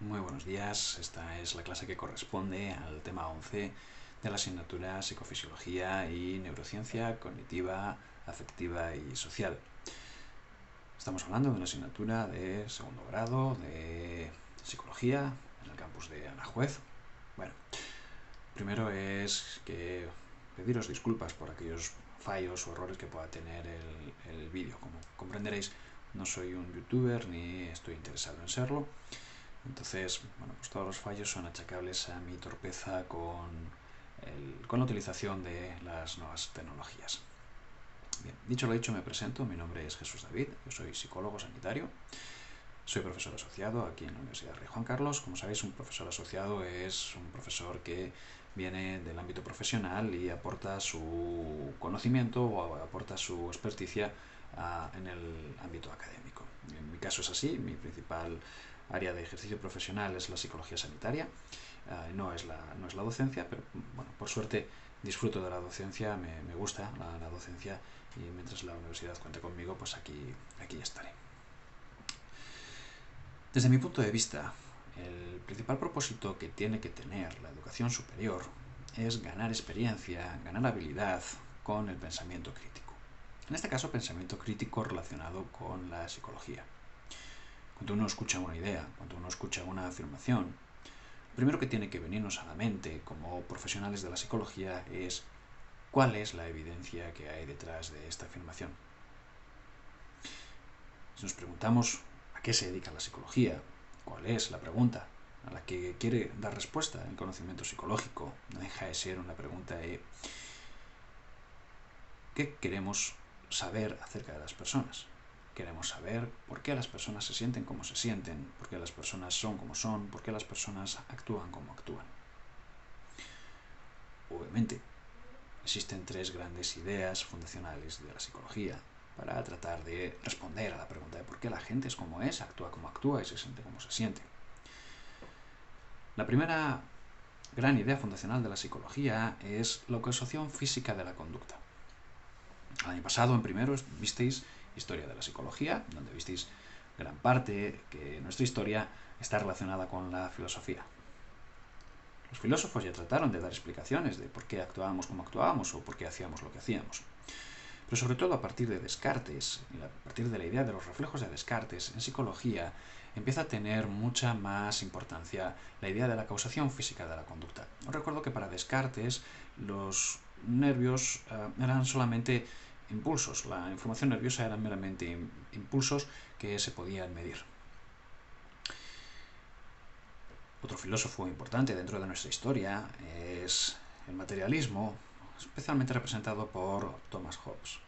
Muy buenos días, esta es la clase que corresponde al tema 11 de la asignatura Psicofisiología y Neurociencia Cognitiva, Afectiva y Social. Estamos hablando de una asignatura de segundo grado de Psicología en el campus de Aranjuez. Bueno, primero es que pediros disculpas por aquellos fallos o errores que pueda tener el vídeo. Como comprenderéis, no soy un youtuber ni estoy interesado en serlo. Entonces, bueno, pues todos los fallos son achacables a mi torpeza con la utilización de las nuevas tecnologías. Bien, dicho lo dicho, me presento. Mi nombre es Jesús David, yo soy psicólogo sanitario. Soy profesor asociado aquí en la Universidad Rey Juan Carlos. Como sabéis, un profesor asociado es un profesor que viene del ámbito profesional y aporta su conocimiento o aporta su experticia en el ámbito académico. En mi caso es así. Mi principal área de ejercicio profesional es la psicología sanitaria. No es la docencia, pero bueno, por suerte disfruto de la docencia, me gusta la docencia, y mientras la universidad cuente conmigo, pues aquí estaré. Desde mi punto de vista, el principal propósito que tiene que tener la educación superior es ganar experiencia, ganar habilidad con el pensamiento crítico. En este caso, pensamiento crítico relacionado con la psicología. Cuando uno escucha una idea, cuando uno escucha una afirmación, lo primero que tiene que venirnos a la mente como profesionales de la psicología es cuál es la evidencia que hay detrás de esta afirmación. Si nos preguntamos a qué se dedica la psicología, cuál es la pregunta a la que quiere dar respuesta el conocimiento psicológico, no deja de ser una pregunta de ¿qué queremos saber acerca de las personas? Queremos saber por qué las personas se sienten como se sienten, por qué las personas son como son, por qué las personas actúan como actúan. Obviamente, existen tres grandes ideas fundacionales de la psicología para tratar de responder a la pregunta de por qué la gente es como es, actúa como actúa y se siente como se siente. La primera gran idea fundacional de la psicología es la observación física de la conducta. El año pasado, en primero, visteis Historia de la Psicología, donde visteis gran parte que nuestra historia está relacionada con la filosofía. Los filósofos ya trataron de dar explicaciones de por qué actuábamos como actuábamos o por qué hacíamos lo que hacíamos. Pero sobre todo a partir de Descartes, y a partir de la idea de los reflejos de Descartes, en psicología empieza a tener mucha más importancia la idea de la causación física de la conducta. Os recuerdo que para Descartes los nervios eran solamente impulsos, la información nerviosa eran meramente impulsos que se podían medir. Otro filósofo importante dentro de nuestra historia es el materialismo, especialmente representado por Thomas Hobbes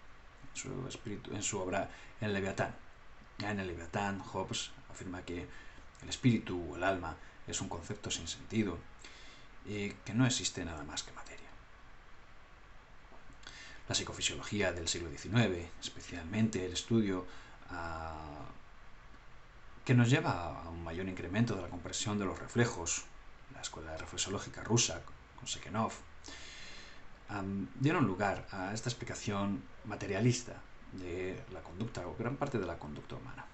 en su obra El Leviatán. En el Leviatán, Hobbes afirma que el espíritu o el alma es un concepto sin sentido y que no existe nada más que materia. La psicofisiología del siglo XIX, especialmente el estudio que nos lleva a un mayor incremento de la comprensión de los reflejos, la escuela reflexológica rusa con Sekhenov, dieron lugar a esta explicación materialista de la conducta o gran parte de la conducta humana.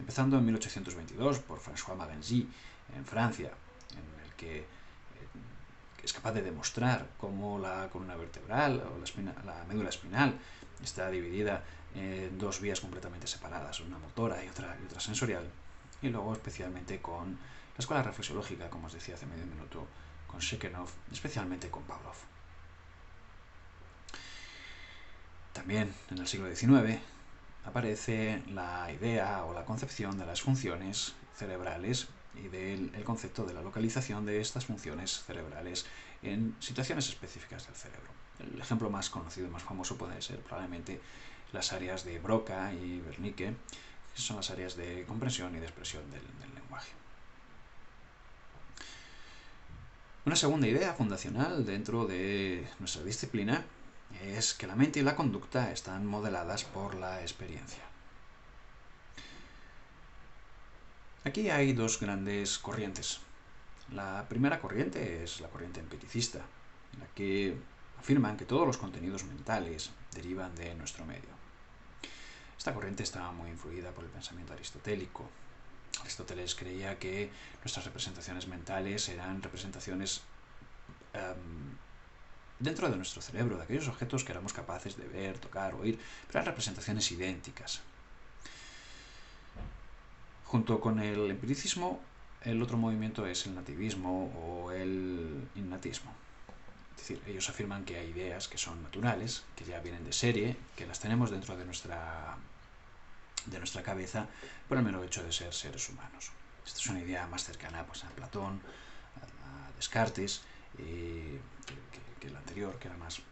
Empezando en 1822 por François Magenzy en Francia, en el que es capaz de demostrar cómo la columna vertebral o la médula espinal está dividida en dos vías completamente separadas, una motora y otra sensorial, y luego especialmente con la escuela reflexológica, como os decía hace medio minuto, con Sekhenov, especialmente con Pavlov. También en el siglo XIX aparece la idea o la concepción de las funciones cerebrales y del concepto de la localización de estas funciones cerebrales en situaciones específicas del cerebro. El ejemplo más conocido y más famoso puede ser probablemente las áreas de Broca y Wernicke, que son las áreas de comprensión y de expresión del lenguaje. Una segunda idea fundacional dentro de nuestra disciplina es que la mente y la conducta están modeladas por la experiencia. Aquí hay dos grandes corrientes. La primera corriente es la corriente empiricista, en la que afirman que todos los contenidos mentales derivan de nuestro medio. Esta corriente está muy influida por el pensamiento aristotélico. Aristóteles creía que nuestras representaciones mentales eran representaciones dentro de nuestro cerebro, de aquellos objetos que éramos capaces de ver, tocar, oír, pero eran representaciones idénticas. Junto con el empiricismo, el otro movimiento es el nativismo o el innatismo. Es decir, ellos afirman que hay ideas que son naturales, que ya vienen de serie, que las tenemos dentro de nuestra cabeza por el mero hecho de ser seres humanos. Esta es una idea más cercana pues, a Platón, a Descartes, que la anterior, que era más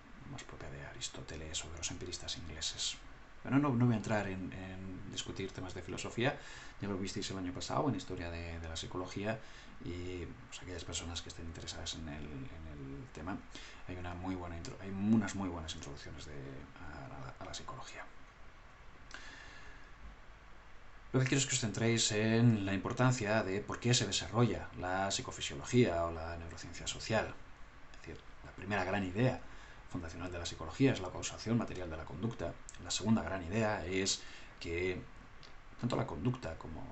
propia de Aristóteles o de los empiristas ingleses. Pero no voy a entrar en discutir temas de filosofía, ya lo visteis el año pasado en Historia de la Psicología, y pues, aquellas personas que estén interesadas en el tema, hay unas muy buenas introducciones a la psicología. Lo que quiero es que os centréis en la importancia de por qué se desarrolla la psicofisiología o la neurociencia social. Es decir, la primera gran idea fundacional de la psicología es la causación material de la conducta. La segunda gran idea es que tanto la conducta como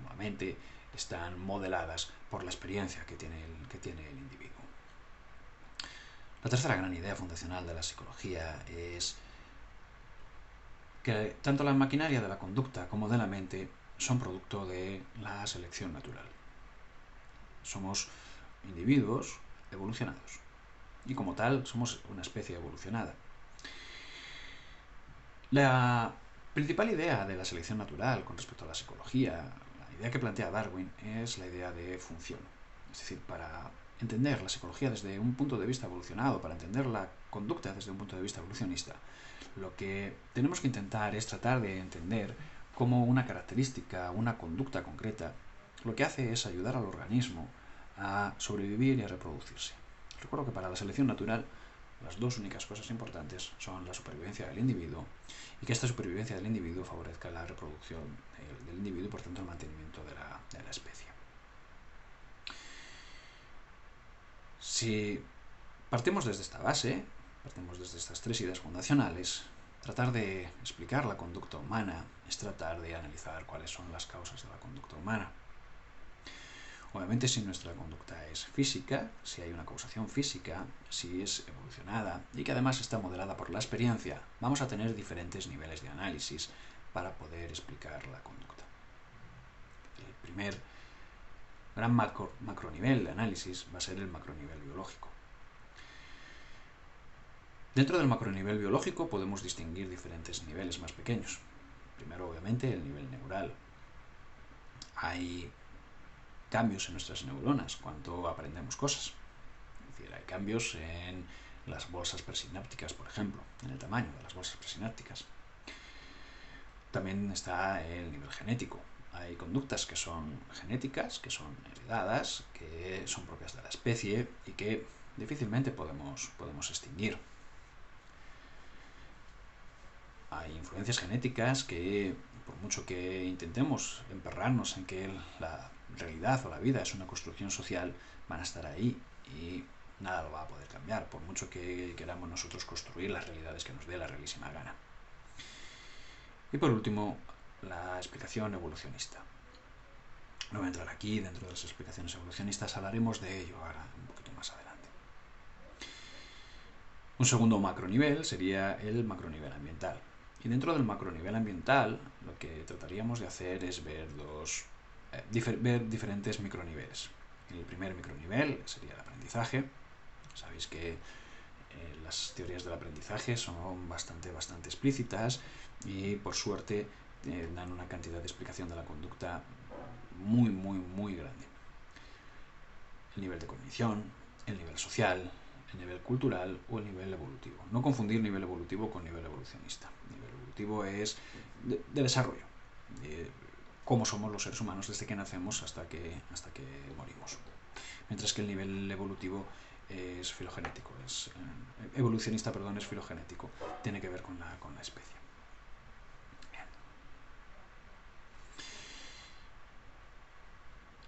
la mente están modeladas por la experiencia que tiene el individuo. La tercera gran idea fundacional de la psicología es que tanto la maquinaria de la conducta como de la mente son producto de la selección natural. Somos individuos evolucionados y como tal somos una especie evolucionada. La principal idea de la selección natural con respecto a la psicología, la idea que plantea Darwin, es la idea de función. Es decir, para entender la psicología desde un punto de vista evolucionado, para entender la conducta desde un punto de vista evolucionista, lo que tenemos que intentar es tratar de entender cómo una característica, una conducta concreta, lo que hace es ayudar al organismo a sobrevivir y a reproducirse. Recuerdo que para la selección natural las dos únicas cosas importantes son la supervivencia del individuo y que esta supervivencia del individuo favorezca la reproducción del individuo y por tanto el mantenimiento de la especie. Si partimos desde esta base, partimos desde estas tres ideas fundacionales, tratar de explicar la conducta humana es tratar de analizar cuáles son las causas de la conducta humana. Obviamente, si nuestra conducta es física, si hay una causación física, si es evolucionada y que además está modelada por la experiencia, vamos a tener diferentes niveles de análisis para poder explicar la conducta. El primer gran macronivel de análisis va a ser el macronivel biológico. Dentro del macronivel biológico podemos distinguir diferentes niveles más pequeños. Primero, obviamente, el nivel neural. Hay cambios en nuestras neuronas cuando aprendemos cosas. Es decir, hay cambios en las bolsas presinápticas, por ejemplo, en el tamaño de las bolsas presinápticas. También está el nivel genético. Hay conductas que son genéticas, que son heredadas, que son propias de la especie y que difícilmente podemos extinguir. Hay influencias genéticas que, por mucho que intentemos emperrarnos en que la realidad o la vida es una construcción social, van a estar ahí y nada lo va a poder cambiar, por mucho que queramos nosotros construir las realidades que nos dé la realísima gana. Y por último, la explicación evolucionista. No voy a entrar aquí, dentro de las explicaciones evolucionistas hablaremos de ello ahora un poquito más adelante. Un segundo macronivel sería el macronivel ambiental. Y dentro del macronivel ambiental, lo que trataríamos de hacer es ver diferentes microniveles. El primer micronivel sería el aprendizaje. Sabéis que las teorías del aprendizaje son bastante explícitas y por suerte dan una cantidad de explicación de la conducta muy grande. El nivel de cognición, el nivel social, el nivel cultural o el nivel evolutivo. No confundir nivel evolutivo con nivel evolucionista. El nivel evolutivo es de desarrollo, de cómo somos los seres humanos desde que nacemos hasta que morimos. Mientras que el nivel evolutivo es filogenético, evolucionista, es filogenético, tiene que ver con la especie. Bien.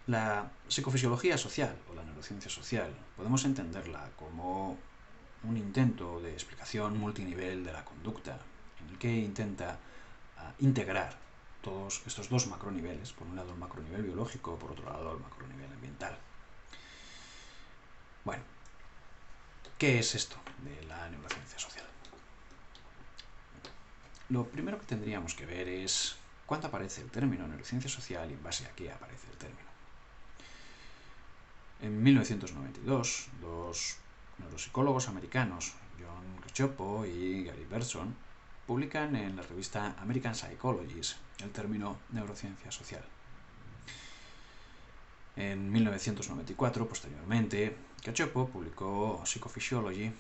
La psicofisiología social o la neurociencia social podemos entenderla como un intento de explicación multinivel de la conducta, en el que intenta integrar todos estos dos macroniveles, por un lado el macronivel biológico, por otro lado el macronivel ambiental. Bueno, ¿qué es esto de la neurociencia social? Lo primero que tendríamos que ver es cuándo aparece el término neurociencia social y en base a qué aparece el término. En 1992, dos neuropsicólogos americanos, John Cacioppo y Gary Bergson, publican en la revista American Psychologist el término neurociencia social. En 1994, posteriormente, Cacioppo publicó Psychophysiology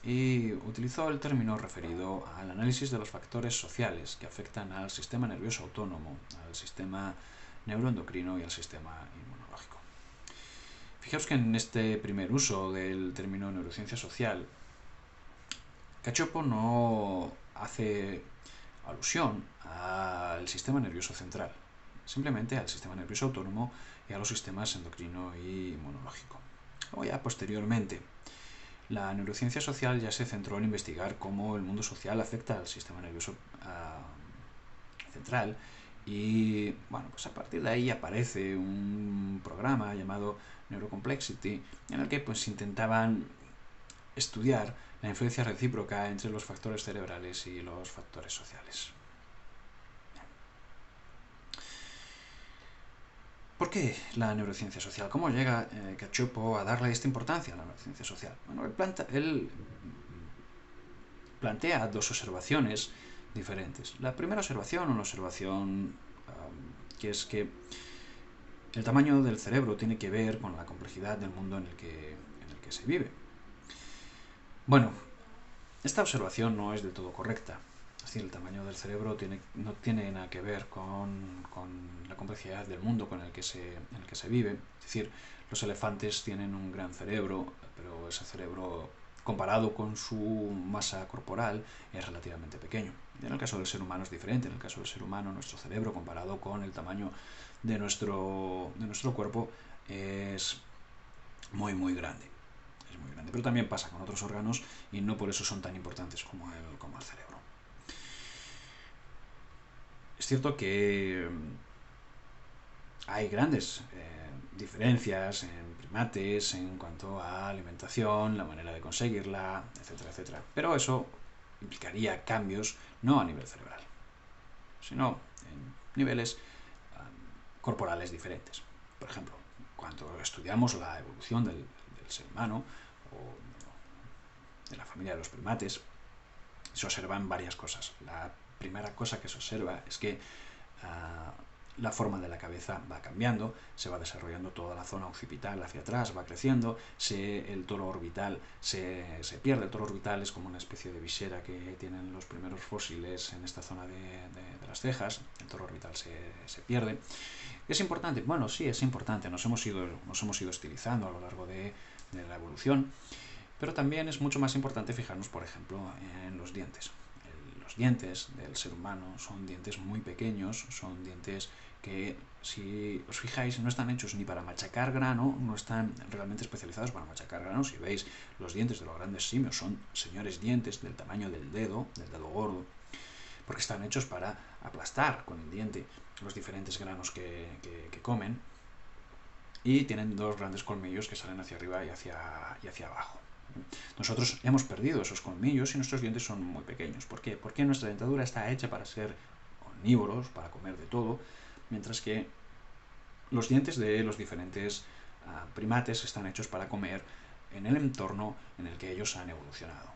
y utilizó el término referido al análisis de los factores sociales que afectan al sistema nervioso autónomo, al sistema neuroendocrino y al sistema inmunológico. Fijaos que en este primer uso del término neurociencia social, Cacioppo no hace alusión al sistema nervioso central, simplemente al sistema nervioso autónomo y a los sistemas endocrino y inmunológico. O ya posteriormente, la neurociencia social ya se centró en investigar cómo el mundo social afecta al sistema nervioso central y bueno, pues a partir de ahí aparece un programa llamado Neurocomplexity en el que pues intentaban estudiar la influencia recíproca entre los factores cerebrales y los factores sociales. ¿Por qué la neurociencia social? ¿Cómo llega Cacioppo a darle esta importancia a la neurociencia social? Bueno, él plantea dos observaciones diferentes. La primera observación, una observación que es que el tamaño del cerebro tiene que ver con la complejidad del mundo en el que se vive. Bueno, esta observación no es del todo correcta. Es decir, el tamaño del cerebro no tiene nada que ver con la complejidad del mundo en el que se vive. Es decir, los elefantes tienen un gran cerebro, pero ese cerebro, comparado con su masa corporal, es relativamente pequeño. En el caso del ser humano es diferente. En el caso del ser humano, nuestro cerebro, comparado con el tamaño de nuestro cuerpo, es muy, muy grande. Es muy grande. Pero también pasa con otros órganos y no por eso son tan importantes como el cerebro. Es cierto que hay grandes diferencias en primates en cuanto a alimentación, la manera de conseguirla, etcétera, etcétera. Pero eso implicaría cambios no a nivel cerebral, sino en niveles corporales diferentes. Por ejemplo, cuando estudiamos la evolución del ser humano o de la familia de los primates, se observan varias cosas. La primera cosa que se observa es que la forma de la cabeza va cambiando, se va desarrollando toda la zona occipital hacia atrás, va creciendo, el toro orbital se pierde. El toro orbital es como una especie de visera que tienen los primeros fósiles en esta zona de las cejas. El toro orbital se pierde. ¿Es importante? Bueno, sí, es importante. Nos hemos ido estilizando a lo largo de la evolución, pero también es mucho más importante fijarnos, por ejemplo, en los dientes. Los dientes del ser humano son dientes muy pequeños, son dientes que, si os fijáis, no están hechos ni para machacar grano, no están realmente especializados para machacar grano. Si veis, los dientes de los grandes simios son señores dientes del tamaño del dedo gordo, porque están hechos para aplastar con el diente los diferentes granos que comen, y tienen dos grandes colmillos que salen hacia arriba y hacia abajo. Nosotros hemos perdido esos colmillos y nuestros dientes son muy pequeños. ¿Por qué? Porque nuestra dentadura está hecha para ser omnívoros, para comer de todo, mientras que los dientes de los diferentes primates están hechos para comer en el entorno en el que ellos han evolucionado.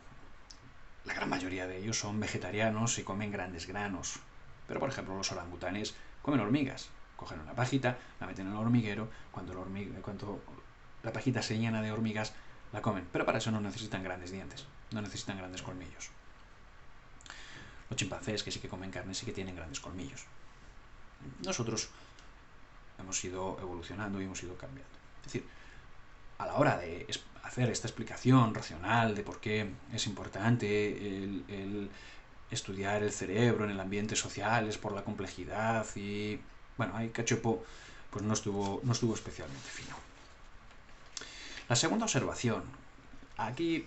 La gran mayoría de ellos son vegetarianos y comen grandes granos. Pero, por ejemplo, los orangutanes comen hormigas. Cogen una pajita, la meten en el hormiguero, cuando la pajita se llena de hormigas, la comen. Pero para eso no necesitan grandes dientes, no necesitan grandes colmillos. Los chimpancés, que sí que comen carne, sí que tienen grandes colmillos. Nosotros hemos ido evolucionando y hemos ido cambiando. Es decir, a la hora de hacer esta explicación racional de por qué es importante el estudiar el cerebro en el ambiente social, es por la complejidad, y bueno, ahí Cacioppo pues no estuvo especialmente fino. La segunda observación, aquí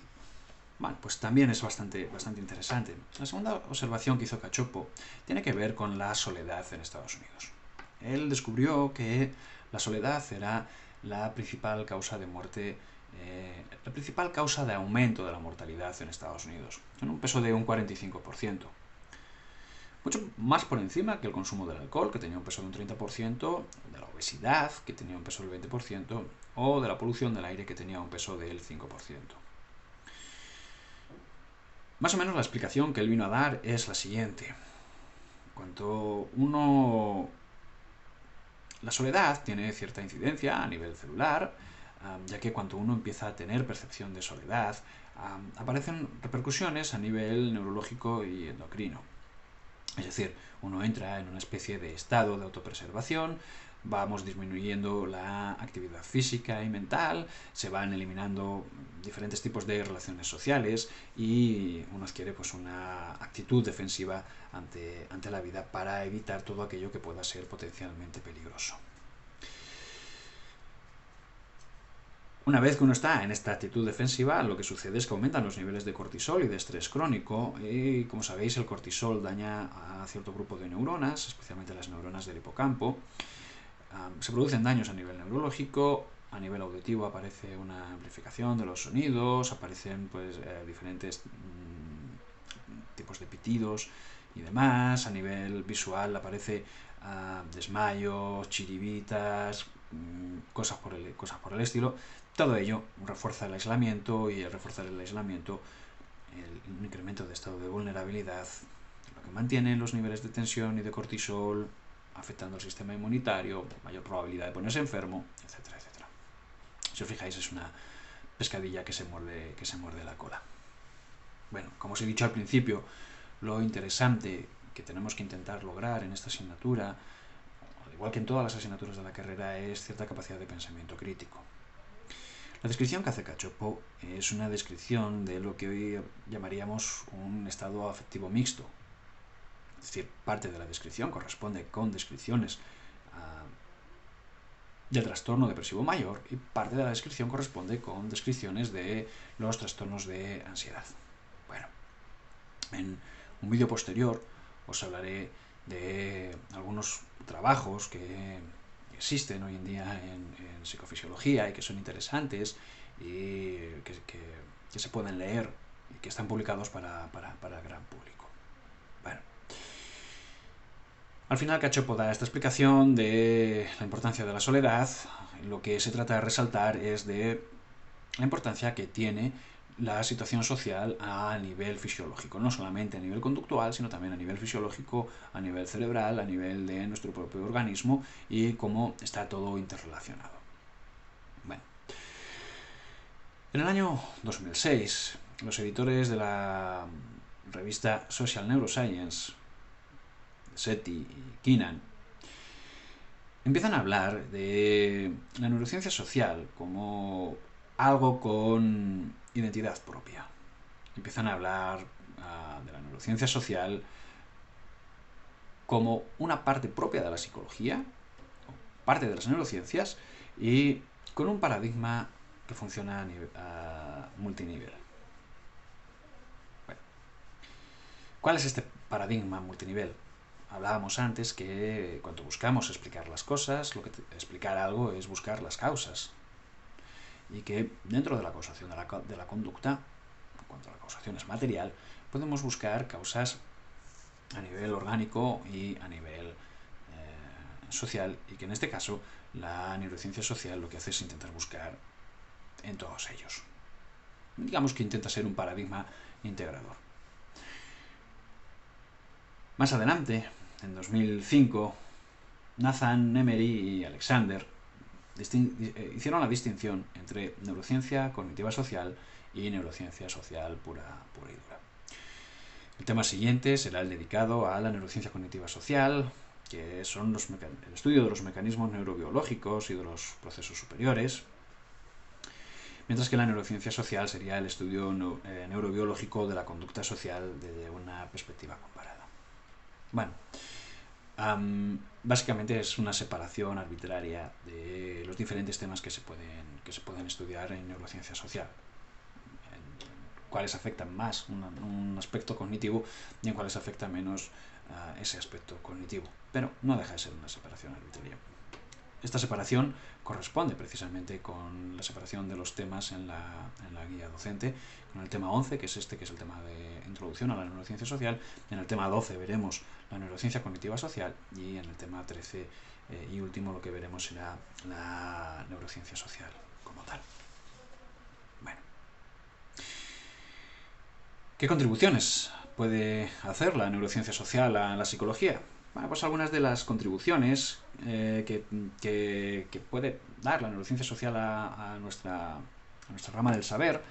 Bueno, pues también es bastante interesante. La segunda observación que hizo Cacioppo tiene que ver con la soledad en Estados Unidos. Él descubrió que la soledad era la principal causa de muerte, la principal causa de aumento de la mortalidad en Estados Unidos, en un peso de un 45%. Mucho más por encima que el consumo del alcohol, que tenía un peso de un 30%, de la obesidad, que tenía un peso del 20%, o de la polución del aire, que tenía un peso del 5%. Más o menos la explicación que él vino a dar es la siguiente. La soledad tiene cierta incidencia a nivel celular, ya que cuando uno empieza a tener percepción de soledad, aparecen repercusiones a nivel neurológico y endocrino. Es decir, uno entra en una especie de estado de autopreservación, vamos disminuyendo la actividad física y mental, se van eliminando diferentes tipos de relaciones sociales y uno adquiere pues una actitud defensiva ante la vida para evitar todo aquello que pueda ser potencialmente peligroso. Una vez que uno está en esta actitud defensiva, lo que sucede es que aumentan los niveles de cortisol y de estrés crónico, y como sabéis el cortisol daña a cierto grupo de neuronas, especialmente las neuronas del hipocampo. Se producen daños a nivel neurológico, a nivel auditivo aparece una amplificación de los sonidos, aparecen pues diferentes tipos de pitidos y demás, a nivel visual aparece desmayos, chiribitas, cosas por el estilo. Todo ello refuerza el aislamiento y al reforzar el aislamiento el incremento de estado de vulnerabilidad, lo que mantiene los niveles de tensión y de cortisol, afectando el sistema inmunitario, mayor probabilidad de ponerse enfermo, etcétera, etcétera. Si os fijáis, es una pescadilla que se muerde la cola. Bueno, como os he dicho al principio, lo interesante que tenemos que intentar lograr en esta asignatura, al igual que en todas las asignaturas de la carrera, es cierta capacidad de pensamiento crítico. La descripción que hace Cacioppo es una descripción de lo que hoy llamaríamos un estado afectivo mixto. Es decir, parte de la descripción corresponde con descripciones del trastorno depresivo mayor y parte de la descripción corresponde con descripciones de los trastornos de ansiedad. Bueno, en un vídeo posterior os hablaré de algunos trabajos que existen hoy en día en psicofisiología y que son interesantes y que se pueden leer y que están publicados para el gran público. Bueno, al final Cacioppo da esta explicación de la importancia de la soledad. Lo que se trata de resaltar es de la importancia que tiene la situación social a nivel fisiológico, no solamente a nivel conductual, sino también a nivel fisiológico, a nivel cerebral, a nivel de nuestro propio organismo y cómo está todo interrelacionado. Bueno, en el año 2006, los editores de la revista Social Neuroscience, Sethi y Keenan, empiezan a hablar de la neurociencia social como algo con identidad propia. Empiezan a hablar de la neurociencia social como una parte propia de la psicología, parte de las neurociencias, y con un paradigma que funciona a multinivel. Bueno, ¿cuál es este paradigma multinivel? Hablábamos antes que cuando buscamos explicar las cosas, explicar algo es buscar las causas. Y que dentro de la causación de la conducta, en cuanto a la causación es material, podemos buscar causas a nivel orgánico y a nivel social, y que en este caso la neurociencia social lo que hace es intentar buscar en todos ellos. Digamos que intenta ser un paradigma integrador. Más adelante, en 2005, Nathan, Emery y Alexander hicieron la distinción entre neurociencia cognitiva social y neurociencia social pura y dura. El tema siguiente será el dedicado a la neurociencia cognitiva social, que son el estudio de los mecanismos neurobiológicos y de los procesos superiores, mientras que la neurociencia social sería el estudio neurobiológico de la conducta social desde una perspectiva comparada. Bueno, básicamente es una separación arbitraria de los diferentes temas que se pueden estudiar en neurociencia social. cuáles afectan más un aspecto cognitivo y en cuáles afecta menos ese aspecto cognitivo. Pero no deja de ser una separación arbitraria. Esta separación corresponde precisamente con la separación de los temas en la guía docente, con el tema 11, que es este, que es el tema de introducción a la neurociencia social. En el tema 12 veremos la neurociencia cognitiva social y en el tema 13 y último lo que veremos será la neurociencia social como tal. Bueno. ¿Qué contribuciones puede hacer la neurociencia social a la psicología? Bueno, pues algunas de las contribuciones que puede dar la neurociencia social a nuestra rama del saber,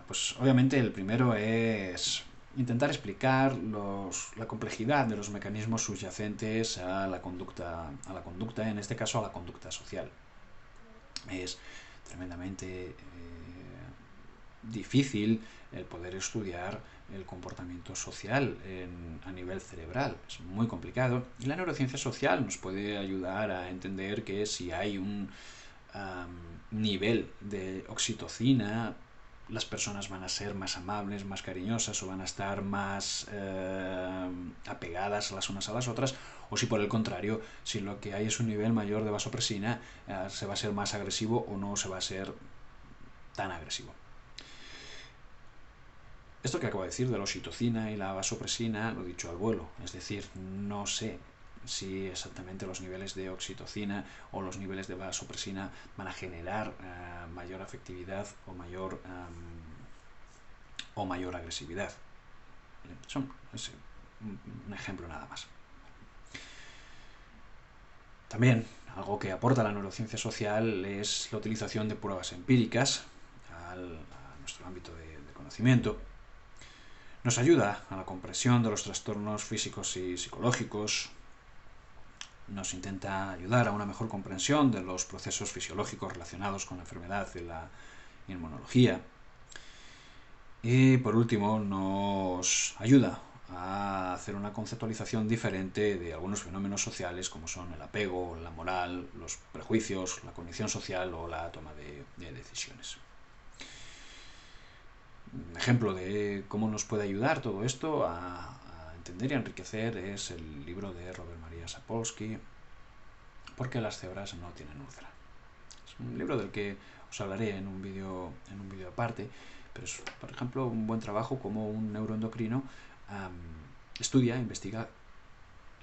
pues obviamente el primero es intentar explicar la complejidad de los mecanismos subyacentes a la conducta, en este caso a la conducta social. Es tremendamente difícil el poder estudiar el comportamiento social a nivel cerebral. Es muy complicado y la neurociencia social nos puede ayudar a entender que si hay un nivel de oxitocina, las personas van a ser más amables, más cariñosas o van a estar más apegadas las unas a las otras, o si por el contrario, si lo que hay es un nivel mayor de vasopresina, se va a ser más agresivo o no se va a ser tan agresivo. Esto que acabo de decir de la oxitocina y la vasopresina lo he dicho al vuelo, es decir, no sé si exactamente los niveles de oxitocina o los niveles de vasopresina van a generar mayor afectividad o mayor agresividad. Es un ejemplo nada más. También, algo que aporta la neurociencia social es la utilización de pruebas empíricas a nuestro ámbito de conocimiento. Nos ayuda a la comprensión de los trastornos físicos y psicológicos. Nos intenta ayudar a una mejor comprensión de los procesos fisiológicos relacionados con la enfermedad y la inmunología. Y por último, nos ayuda a hacer una conceptualización diferente de algunos fenómenos sociales como son el apego, la moral, los prejuicios, la cognición social o la toma de decisiones. Un ejemplo de cómo nos puede ayudar todo esto a entender y a enriquecer es el libro de Robert Maria Sapolsky, ¿Por qué las cebras no tienen úlcera? Es un libro del que os hablaré en un vídeo aparte, pero es, por ejemplo, un buen trabajo como un neuroendocrino estudia, investiga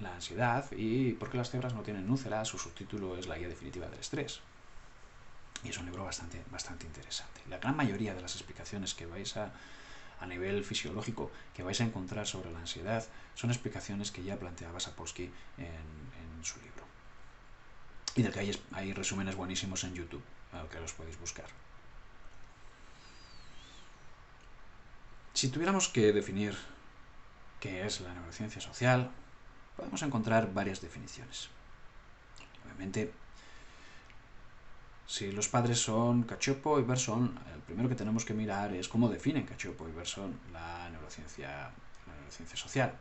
la ansiedad y por qué las cebras no tienen úlcera. Su subtítulo es La guía definitiva del estrés. Y es un libro bastante interesante. La gran mayoría de las explicaciones que vais a nivel fisiológico que vais a encontrar sobre la ansiedad son explicaciones que ya planteaba Sapolsky en su libro. Y del que hay resúmenes buenísimos en YouTube, al que los podéis buscar. Si tuviéramos que definir qué es la neurociencia social, podemos encontrar varias definiciones. Obviamente, si los padres son Cacioppo y Bergson, el primero que tenemos que mirar es cómo definen Cacioppo y Bergson la neurociencia social.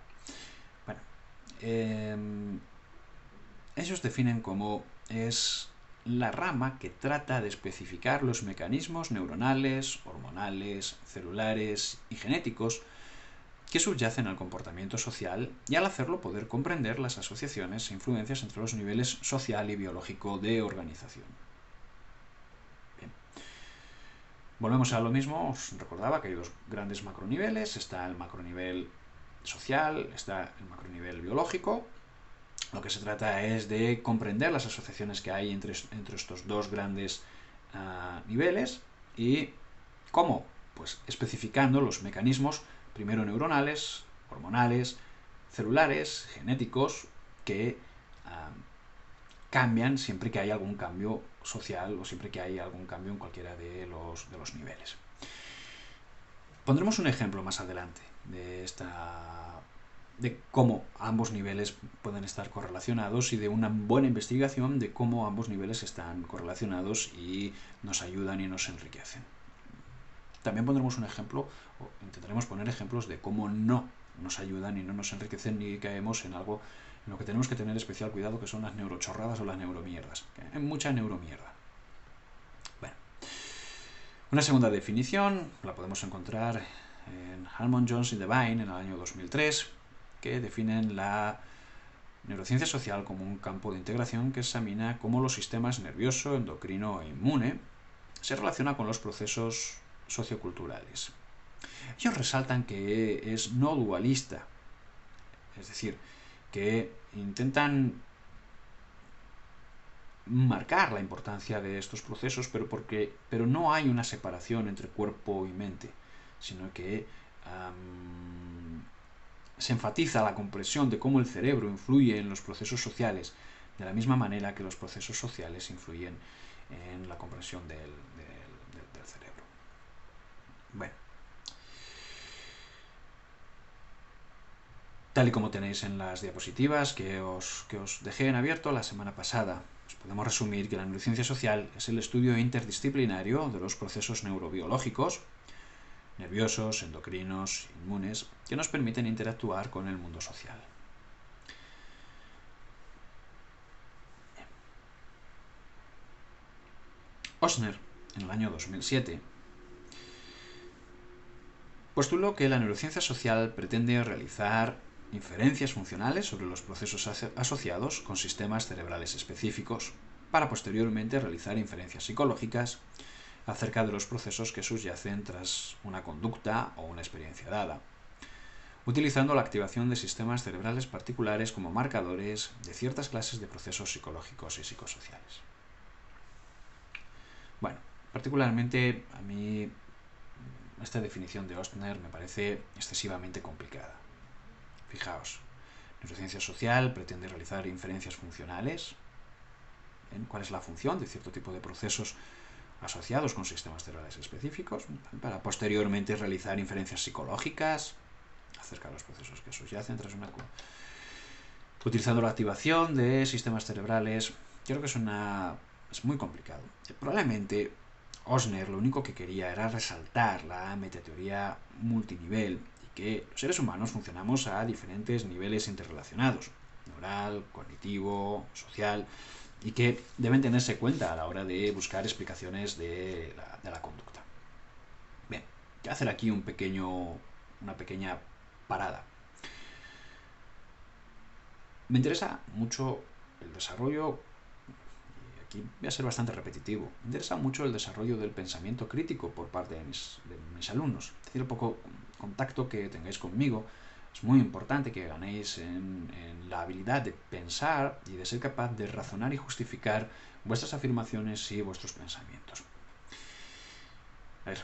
Bueno, ellos definen como es la rama que trata de especificar los mecanismos neuronales, hormonales, celulares y genéticos que subyacen al comportamiento social y al hacerlo poder comprender las asociaciones e influencias entre los niveles social y biológico de organización. Bien. Volvemos a lo mismo, os recordaba que hay dos grandes macroniveles, está el macronivel social, está el macronivel biológico. Lo que se trata es de comprender las asociaciones que hay entre estos dos grandes niveles y cómo, pues especificando los mecanismos primero neuronales, hormonales, celulares, genéticos, que cambian siempre que hay algún cambio social o siempre que hay algún cambio en cualquiera de los niveles. Pondremos un ejemplo más adelante de cómo ambos niveles pueden estar correlacionados y de una buena investigación de cómo ambos niveles están correlacionados y nos ayudan y nos enriquecen. También pondremos un ejemplo, o intentaremos poner ejemplos de cómo no nos ayudan y no nos enriquecen y caemos en algo en lo que tenemos que tener especial cuidado, que son las neurochorradas o las neuromierdas. Hay mucha neuromierda. Bueno, Una segunda definición la podemos encontrar en Harmon, Jones y Devine en el año 2003, que definen la neurociencia social como un campo de integración que examina cómo los sistemas nervioso, endocrino e inmune se relacionan con los procesos socioculturales. Ellos resaltan que es no dualista, es decir, que intentan marcar la importancia de estos procesos, pero no hay una separación entre cuerpo y mente, sino que se enfatiza la comprensión de cómo el cerebro influye en los procesos sociales, de la misma manera que los procesos sociales influyen en la comprensión del cerebro. Bueno, tal y como tenéis en las diapositivas que os dejé en abierto la semana pasada, podemos resumir que la neurociencia social es el estudio interdisciplinario de los procesos neurobiológicos, nerviosos, endocrinos, inmunes, que nos permiten interactuar con el mundo social. Osner, en el año 2007, postuló que la neurociencia social pretende realizar inferencias funcionales sobre los procesos asociados con sistemas cerebrales específicos, para posteriormente realizar inferencias psicológicas acerca de los procesos que subyacen tras una conducta o una experiencia dada, utilizando la activación de sistemas cerebrales particulares como marcadores de ciertas clases de procesos psicológicos y psicosociales. Bueno, particularmente a mí esta definición de Ostner me parece excesivamente complicada. Fijaos, neurociencia social pretende realizar inferencias funcionales. ¿Cuál es la función de cierto tipo de procesos asociados con sistemas cerebrales específicos? Para posteriormente realizar inferencias psicológicas acerca de los procesos que subyacen tras una... utilizando la activación de sistemas cerebrales. Creo que es muy complicado. Probablemente Osner lo único que quería era resaltar la metateoría multinivel y que los seres humanos funcionamos a diferentes niveles interrelacionados, neural, cognitivo, social, y que deben tenerse en cuenta a la hora de buscar explicaciones de la conducta. Bien, voy a hacer aquí una pequeña parada. Me interesa mucho el desarrollo, y aquí voy a ser bastante repetitivo, me interesa mucho el desarrollo del pensamiento crítico por parte de mis alumnos. Es decir, el poco contacto que tengáis conmigo es muy importante que ganéis en la habilidad de pensar y de ser capaz de razonar y justificar vuestras afirmaciones y vuestros pensamientos. A ver,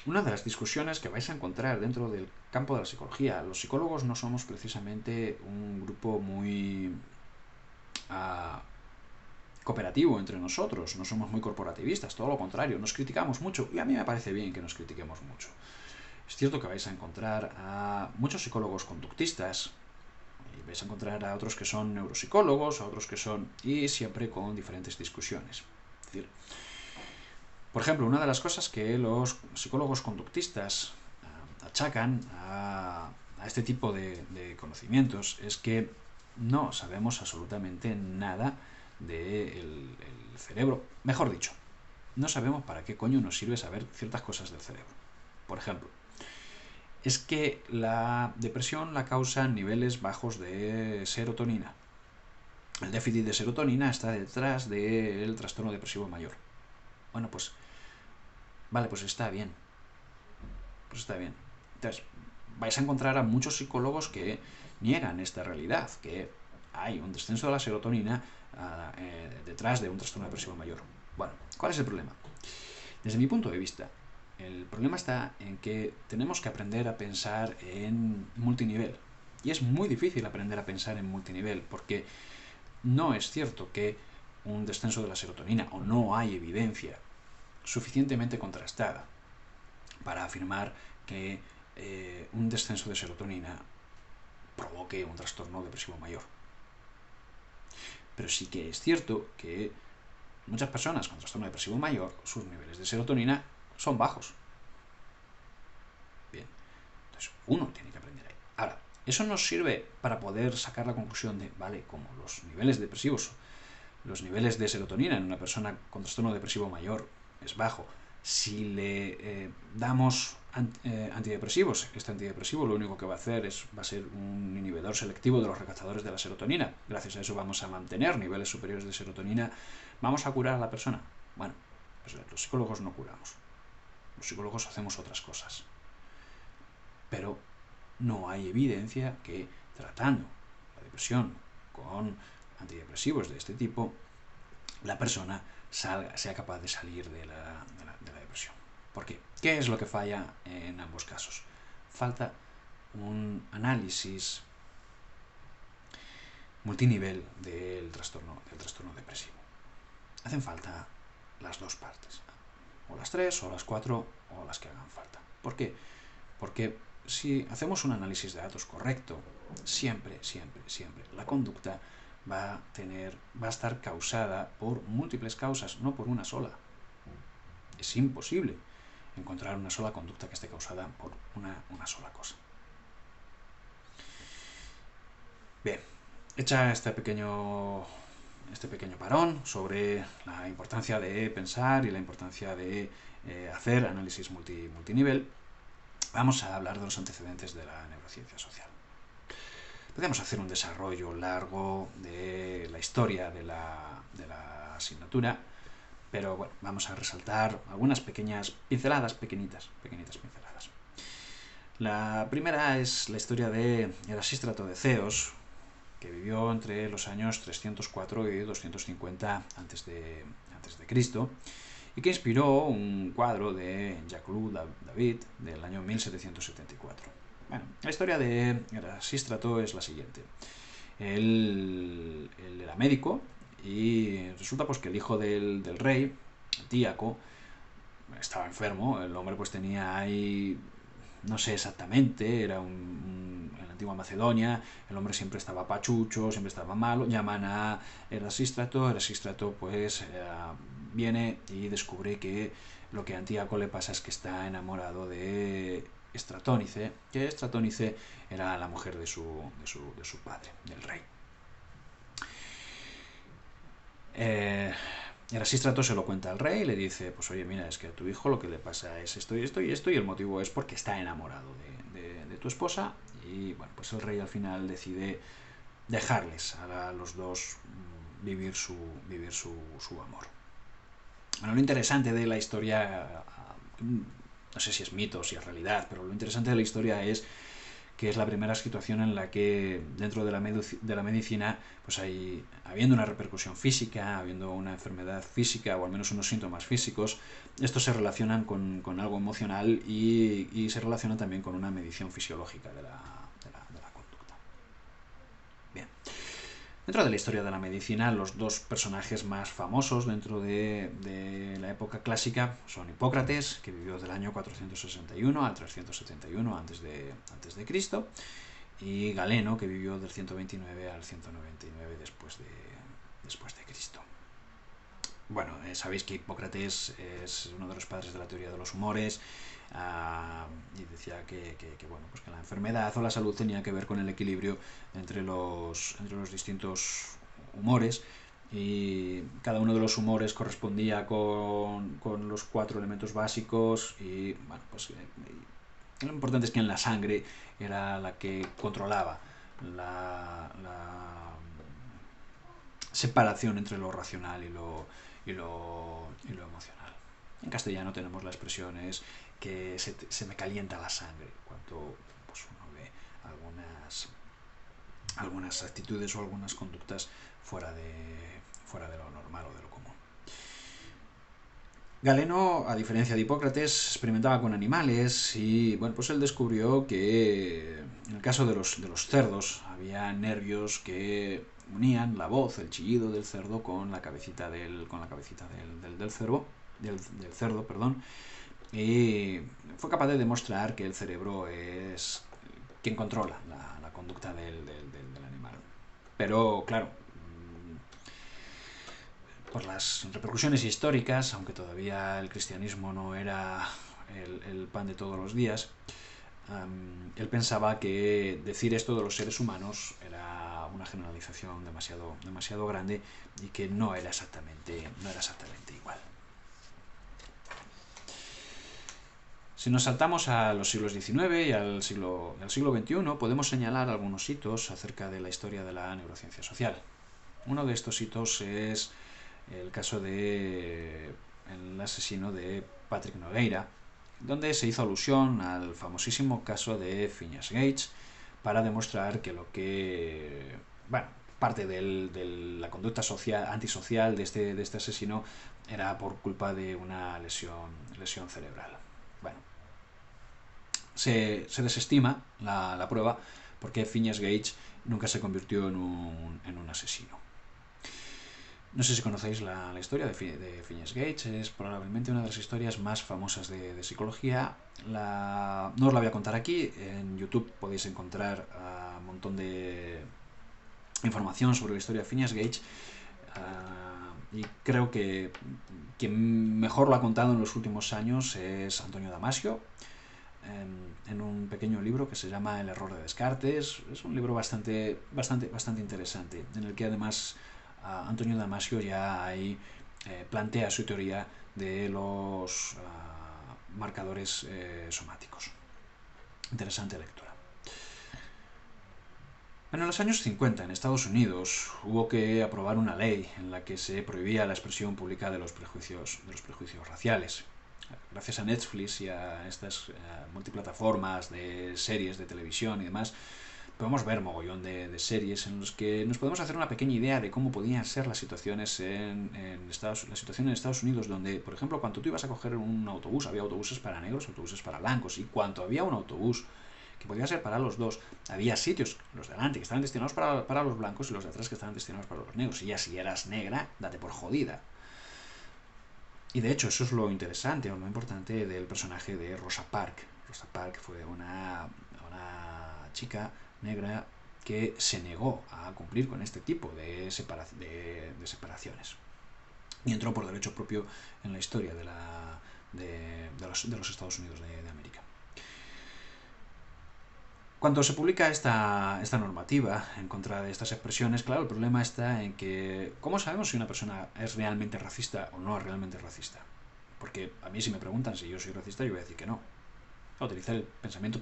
una de las discusiones que vais a encontrar dentro del campo de la psicología, los psicólogos no somos precisamente un grupo muy cooperativo entre nosotros, no somos muy corporativistas, todo lo contrario, nos criticamos mucho, y a mí me parece bien que nos critiquemos mucho. Es cierto que vais a encontrar a muchos psicólogos conductistas, y vais a encontrar a otros que son neuropsicólogos, a otros que son... y siempre con diferentes discusiones. Es decir, por ejemplo, una de las cosas que los psicólogos conductistas achacan a este tipo de conocimientos es que no sabemos absolutamente nada del cerebro. Mejor dicho, no sabemos para qué coño nos sirve saber ciertas cosas del cerebro. Por ejemplo, es que la depresión la causan niveles bajos de serotonina. El déficit de serotonina está detrás del trastorno depresivo mayor. Bueno, pues... vale, pues está bien. Pues está bien. Entonces, vais a encontrar a muchos psicólogos que niegan esta realidad, que hay un descenso de la serotonina detrás de un trastorno depresivo mayor. Bueno, ¿cuál es el problema? Desde mi punto de vista, el problema está en que tenemos que aprender a pensar en multinivel. Y es muy difícil aprender a pensar en multinivel, porque no es cierto que un descenso de la serotonina, o no hay evidencia suficientemente contrastada para afirmar que un descenso de serotonina provoque un trastorno depresivo mayor. Pero sí que es cierto que muchas personas con trastorno depresivo mayor, sus niveles de serotonina son bajos. Bien, entonces uno tiene que aprender ahí. Ahora, eso nos sirve para poder sacar la conclusión de, vale, como los niveles depresivos, los niveles de serotonina en una persona con trastorno depresivo mayor es bajo, Si le damos antidepresivos, este antidepresivo lo único que va a hacer va a ser un inhibidor selectivo de los recaptadores de la serotonina. Gracias a eso vamos a mantener niveles superiores de serotonina. ¿Vamos a curar a la persona? Bueno, pues los psicólogos no curamos. Los psicólogos hacemos otras cosas. Pero no hay evidencia que tratando la depresión con antidepresivos de este tipo, la persona sea capaz de salir de la depresión. ¿Por qué? ¿Qué es lo que falla en ambos casos? Falta un análisis multinivel del trastorno depresivo. Hacen falta las dos partes, o las tres, o las cuatro, o las que hagan falta. ¿Por qué? Porque si hacemos un análisis de datos correcto, siempre la conducta va a estar causada por múltiples causas, no por una sola. Es imposible encontrar una sola conducta que esté causada por una sola cosa. Bien, hecha este pequeño parón sobre la importancia de pensar y la importancia de hacer análisis multinivel, vamos a hablar de los antecedentes de la neurociencia social. Podemos hacer un desarrollo largo de la historia de la asignatura, pero bueno, vamos a resaltar algunas pequeñas pinceladas, pequeñitas pinceladas. La primera es la historia de Erasístrato de Ceos, que vivió entre los años 304 y 250 a.C., y que inspiró un cuadro de Jacques David del año 1774. Bueno, la historia de Erasístrato es la siguiente. Él era médico y resulta pues que el hijo del rey, Antíaco, estaba enfermo. El hombre pues tenía ahí, no sé exactamente, era en la antigua Macedonia, el hombre siempre estaba pachucho, siempre estaba malo. Llaman a Erasístrato pues viene y descubre que lo que a Antíaco le pasa es que está enamorado de Estratónice, que Estratónice era la mujer de su padre, del rey. Erasístrato se lo cuenta al rey y le dice, pues oye, mira, es que a tu hijo lo que le pasa es esto y esto y esto, y el motivo es porque está enamorado de tu esposa. Y bueno, pues el rey al final decide dejarles a los dos vivir su amor. Bueno, lo interesante de la historia, no sé si es mito o si es realidad, pero lo interesante de la historia es que es la primera situación en la que dentro de la medicina, pues habiendo una repercusión física, habiendo una enfermedad física o al menos unos síntomas físicos, estos se relacionan con algo emocional y se relacionan también con una medición fisiológica de la conducta. Bien. Dentro de la historia de la medicina, los dos personajes más famosos dentro de la época clásica son Hipócrates, que vivió del año 461 al 371 a.C., y Galeno, que vivió del 129 al 199 después de Cristo. Bueno, sabéis que Hipócrates es uno de los padres de la teoría de los humores, y decía que la enfermedad o la salud tenía que ver con el equilibrio entre los distintos humores, y cada uno de los humores correspondía con los 4 elementos básicos, y bueno, pues lo importante es que en la sangre era la que controlaba la separación entre lo racional y lo emocional. En castellano tenemos la expresión es que se me calienta la sangre cuando pues, uno ve algunas actitudes o algunas conductas fuera de lo normal o de lo común. Galeno, a diferencia de Hipócrates, experimentaba con animales y bueno, pues él descubrió que en el caso de los cerdos había nervios que unían la voz, el chillido del cerdo con la cabecita del cerdo, y fue capaz de demostrar que el cerebro es quien controla la conducta del animal. Pero claro, por las repercusiones históricas, aunque todavía el cristianismo no era el pan de todos los días, él pensaba que decir esto de los seres humanos era una generalización demasiado grande y que no era exactamente igual. Si nos saltamos a los siglos XIX y al siglo XXI, podemos señalar algunos hitos acerca de la historia de la neurociencia social. Uno de estos hitos es el caso del asesino de Patrick Nogueira, donde se hizo alusión al famosísimo caso de Phineas Gage para demostrar que parte de la conducta antisocial de este asesino era por culpa de una lesión cerebral. Bueno, se desestima la prueba porque Phineas Gage nunca se convirtió en un asesino. No sé si conocéis la historia de Phineas Gage, es probablemente una de las historias más famosas de psicología. No os la voy a contar aquí, en YouTube podéis encontrar un montón de información sobre la historia de Phineas Gage, y creo que quien mejor lo ha contado en los últimos años es Antonio Damasio, en un pequeño libro que se llama El error de Descartes. Es un libro bastante interesante, en el que además Antonio Damasio ya ahí plantea su teoría de los marcadores somáticos. Interesante lectura. Bueno, en los años 50 en Estados Unidos hubo que aprobar una ley en la que se prohibía la expresión pública de los prejuicios raciales. Gracias a Netflix y a estas multiplataformas de series de televisión y demás, podemos ver mogollón de series en los que nos podemos hacer una pequeña idea de cómo podían ser las situaciones en Estados Unidos, donde, por ejemplo, cuando tú ibas a coger un autobús, había autobuses para negros, autobuses para blancos, y cuando había un autobús que podía ser para los dos, había sitios, los de delante, que estaban destinados para los blancos y los de atrás que estaban destinados para los negros, y ya si eras negra, date por jodida. Y de hecho eso es lo interesante o lo importante del personaje de Rosa Parks. Rosa Parks fue una chica negra que se negó a cumplir con este tipo de separaciones y entró por derecho propio en la historia de los Estados Unidos de América. Cuando se publica esta normativa en contra de estas expresiones, claro, el problema está en que ¿cómo sabemos si una persona es realmente racista o no es realmente racista? Porque a mí si me preguntan si yo soy racista, yo voy a decir que no. A utilizar el pensamiento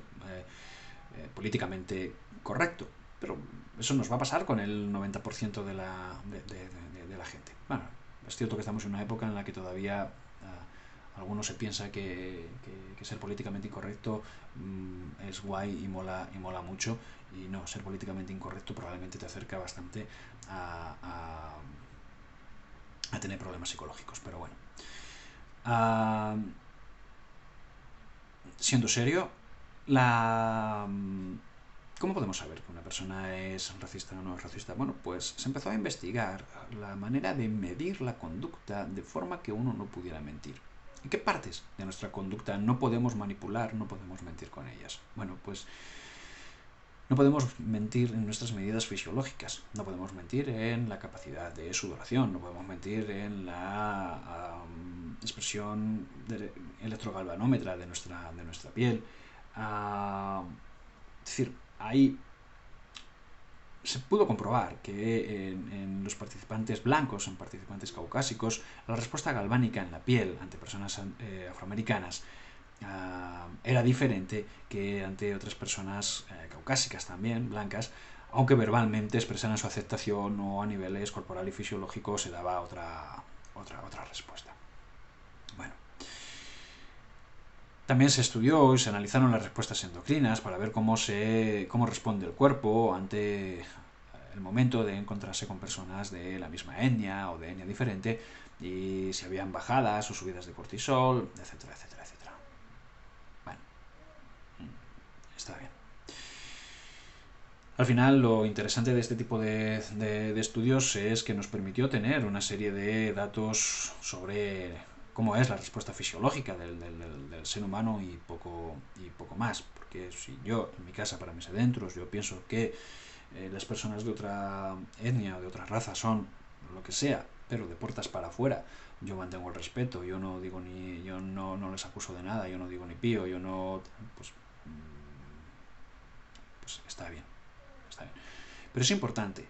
políticamente correcto. Pero eso nos va a pasar con el 90% de la gente. Bueno, es cierto que estamos en una época en la que todavía algunos se piensa que ser políticamente incorrecto es guay y mola mucho, y no, ser políticamente incorrecto probablemente te acerca bastante a tener problemas psicológicos, pero bueno. Siendo serio, ¿cómo podemos saber que una persona es racista o no es racista? Bueno, pues se empezó a investigar la manera de medir la conducta de forma que uno no pudiera mentir. ¿En qué partes de nuestra conducta no podemos manipular, no podemos mentir con ellas? Bueno, pues no podemos mentir en nuestras medidas fisiológicas, no podemos mentir en la capacidad de sudoración, no podemos mentir en la expresión electrogalvanómetra de nuestra piel. Es decir, ahí se pudo comprobar que en los participantes blancos, en participantes caucásicos, la respuesta galvánica en la piel ante personas afroamericanas era diferente que ante otras personas caucásicas también, blancas, aunque verbalmente expresaran su aceptación o a niveles corporal y fisiológico se daba otra respuesta. Bueno. También se estudió y se analizaron las respuestas endocrinas para ver cómo responde el cuerpo ante el momento de encontrarse con personas de la misma etnia o de etnia diferente, y si habían bajadas o subidas de cortisol, etcétera, etcétera, etcétera. Bueno, está bien. Al final, lo interesante de este tipo de estudios es que nos permitió tener una serie de datos sobre cómo es la respuesta fisiológica del ser humano y poco más. Porque si yo, en mi casa, para mis adentros, yo pienso que las personas de otra etnia o de otra raza son lo que sea, pero de puertas para afuera yo mantengo el respeto, yo no digo yo no les acuso de nada, yo no digo ni pío, yo no... pues está bien. Pero es importante.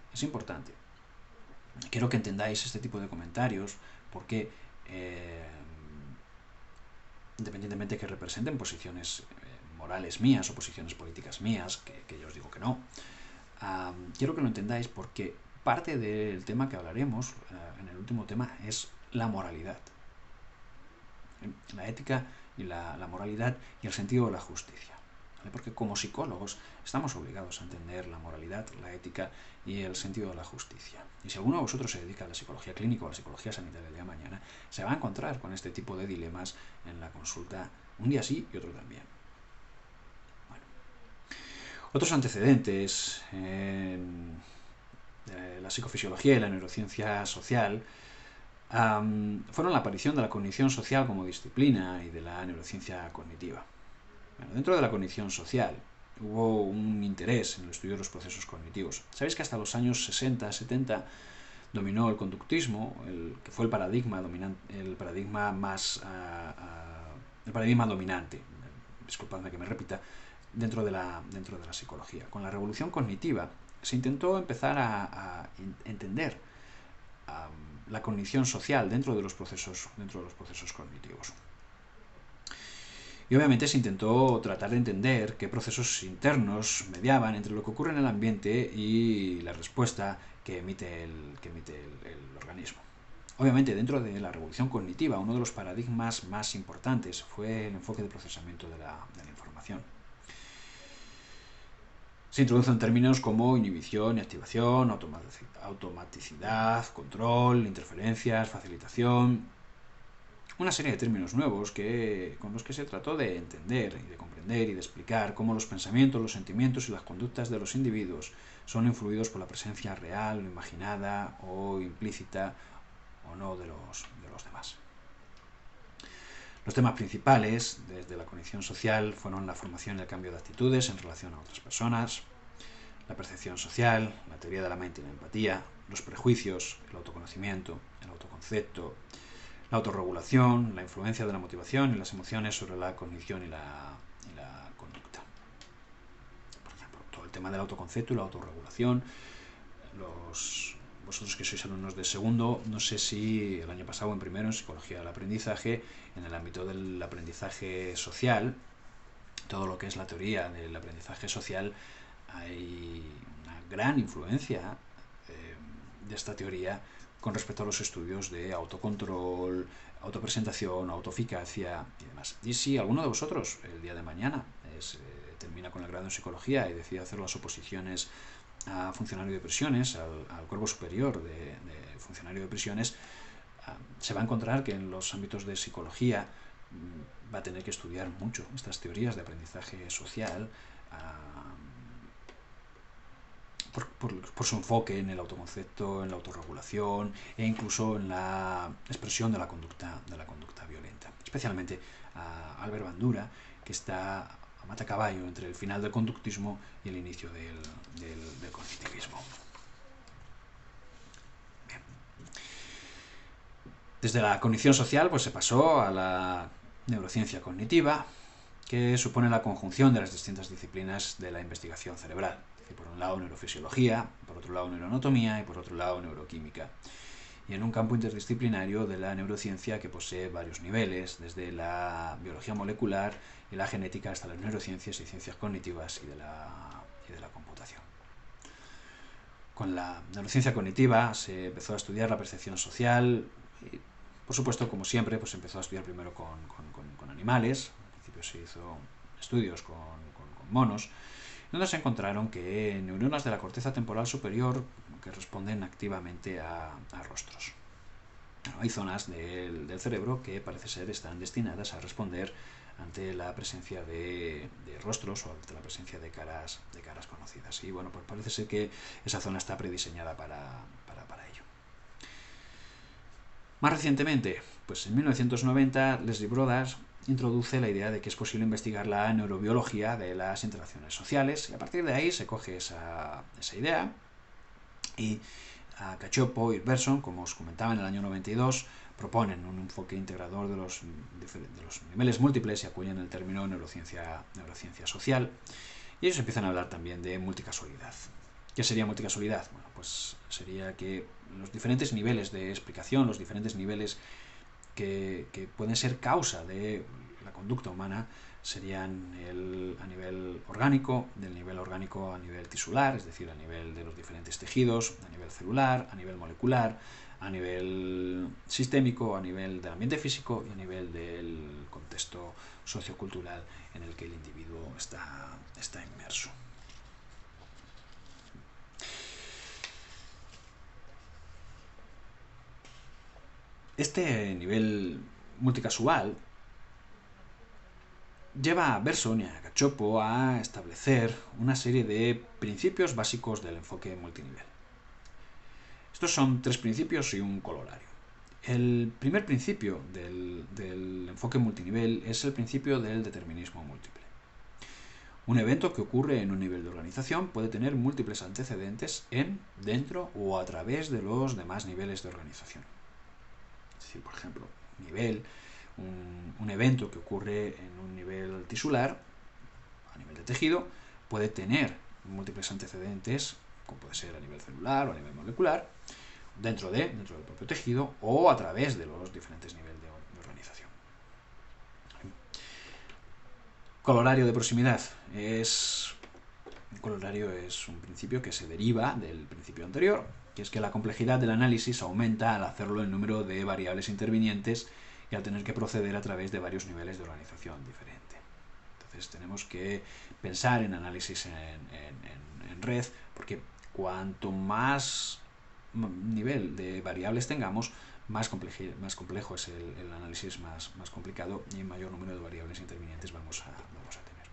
Quiero que entendáis este tipo de comentarios porque independientemente que representen posiciones morales mías o posiciones políticas mías, que yo os digo que no. Quiero que lo entendáis porque parte del tema que hablaremos en el último tema es la moralidad. La ética y la moralidad y el sentido de la justicia. ¿Vale? Porque como psicólogos estamos obligados a entender la moralidad, la ética y el sentido de la justicia. Y si alguno de vosotros se dedica a la psicología clínica o a la psicología sanitaria del día de mañana, se va a encontrar con este tipo de dilemas en la consulta, un día sí y otro también. Bueno. Otros antecedentes en la psicofisiología y la neurociencia social fueron la aparición de la cognición social como disciplina y de la neurociencia cognitiva. Bueno, dentro de la cognición social hubo un interés en el estudio de los procesos cognitivos. Sabéis que hasta los años 60, 70 dominó el conductismo, que fue el paradigma dominante, disculpadme que me repita, dentro de la psicología. Con la revolución cognitiva se intentó empezar a entender la cognición social dentro de los procesos cognitivos. Y obviamente se intentó tratar de entender qué procesos internos mediaban entre lo que ocurre en el ambiente y la respuesta que emite el organismo. Obviamente, dentro de la revolución cognitiva, uno de los paradigmas más importantes fue el enfoque de procesamiento de la información. Se introducen términos como inhibición y activación, automaticidad, control, interferencias, facilitación. Una serie de términos nuevos con los que se trató de entender y de comprender y de explicar cómo los pensamientos, los sentimientos y las conductas de los individuos son influidos por la presencia real, o imaginada o implícita o no de los demás. Los temas principales desde la cognición social fueron la formación y el cambio de actitudes en relación a otras personas, la percepción social, la teoría de la mente y la empatía, los prejuicios, el autoconocimiento, el autoconcepto, la autorregulación, la influencia de la motivación y las emociones sobre la cognición y la conducta. Por ejemplo, todo el tema del autoconcepto y la autorregulación. Vosotros que sois alumnos de segundo, no sé si el año pasado en primero, en psicología del aprendizaje, en el ámbito del aprendizaje social, todo lo que es la teoría del aprendizaje social, hay una gran influencia de esta teoría con respecto a los estudios de autocontrol, autopresentación, autoeficacia y demás. Y si alguno de vosotros el día de mañana termina con el grado en psicología y decide hacer las oposiciones a funcionario de prisiones, al cuerpo superior de funcionario de prisiones, se va a encontrar que en los ámbitos de psicología va a tener que estudiar mucho estas teorías de aprendizaje social por su enfoque en el autoconcepto, en la autorregulación e incluso en la expresión de la conducta violenta. Especialmente a Albert Bandura, que está a matacaballo entre el final del conductismo y el inicio del cognitivismo. Bien. Desde la cognición social pues se pasó a la neurociencia cognitiva, que supone la conjunción de las distintas disciplinas de la investigación cerebral. Por un lado neurofisiología, por otro lado neuroanatomía y por otro lado neuroquímica. Y en un campo interdisciplinario de la neurociencia que posee varios niveles, desde la biología molecular y la genética hasta las neurociencias y ciencias cognitivas y de la computación. Con la neurociencia cognitiva se empezó a estudiar la percepción social y, por supuesto, como siempre, pues se empezó a estudiar primero con animales. Al principio se hizo estudios con monos, donde se encontraron que neuronas de la corteza temporal superior que responden activamente a rostros. Bueno, hay zonas del cerebro que parece ser están destinadas a responder ante la presencia de rostros o ante la presencia de caras conocidas. Y bueno, pues parece ser que esa zona está prediseñada para ello. Más recientemente, pues en 1990, Leslie Brodas introduce la idea de que es posible investigar la neurobiología de las interacciones sociales, y a partir de ahí se coge esa idea y Cacioppo y Berson, como os comentaba en el año 92, proponen un enfoque integrador de los niveles múltiples y acuñan el término neurociencia social, y ellos empiezan a hablar también de multicasualidad. ¿Qué sería multicasualidad? Bueno, pues sería que los diferentes niveles de explicación, los diferentes niveles que pueden ser causa de la conducta humana serían a nivel orgánico, del nivel orgánico a nivel tisular, es decir, a nivel de los diferentes tejidos, a nivel celular, a nivel molecular, a nivel sistémico, a nivel del ambiente físico y a nivel del contexto sociocultural en el que el individuo está inmerso. Este nivel multicasual lleva a Bergson y a Cacioppo a establecer una serie de principios básicos del enfoque multinivel. Estos son 3 principios y un corolario. El primer principio del enfoque multinivel es el principio del determinismo múltiple. Un evento que ocurre en un nivel de organización puede tener múltiples antecedentes en, dentro o a través de los demás niveles de organización. Es decir, por ejemplo, un evento que ocurre en un nivel tisular, a nivel de tejido, puede tener múltiples antecedentes, como puede ser a nivel celular o a nivel molecular, dentro del propio tejido o a través de los diferentes niveles de organización. Corolario de proximidad. El corolario es un principio que se deriva del principio anterior, que es que la complejidad del análisis aumenta al hacerlo el número de variables intervinientes y al tener que proceder a través de varios niveles de organización diferente. Entonces tenemos que pensar en análisis en red, porque cuanto más nivel de variables tengamos, más complejo es el análisis, más complicado y mayor número de variables intervinientes vamos a tener.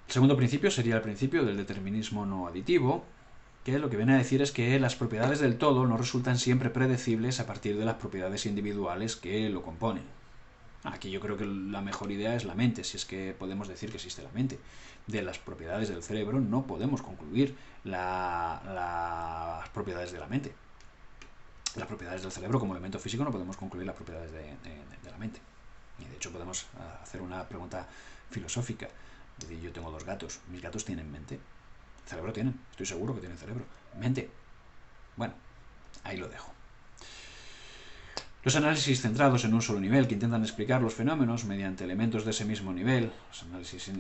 El segundo principio sería el principio del determinismo no aditivo, que lo que viene a decir es que las propiedades del todo no resultan siempre predecibles a partir de las propiedades individuales que lo componen. Aquí yo creo que la mejor idea es la mente, si es que podemos decir que existe la mente. De las propiedades del cerebro no podemos concluir las propiedades de la mente. Las propiedades del cerebro como elemento físico no podemos concluir las propiedades de la mente. Y de hecho podemos hacer una pregunta filosófica. Es decir, yo tengo 2 gatos, ¿mis gatos tienen mente? Cerebro tienen, estoy seguro que tienen cerebro. Mente. Bueno, ahí lo dejo. Los análisis centrados en un solo nivel que intentan explicar los fenómenos mediante elementos de ese mismo nivel, los análisis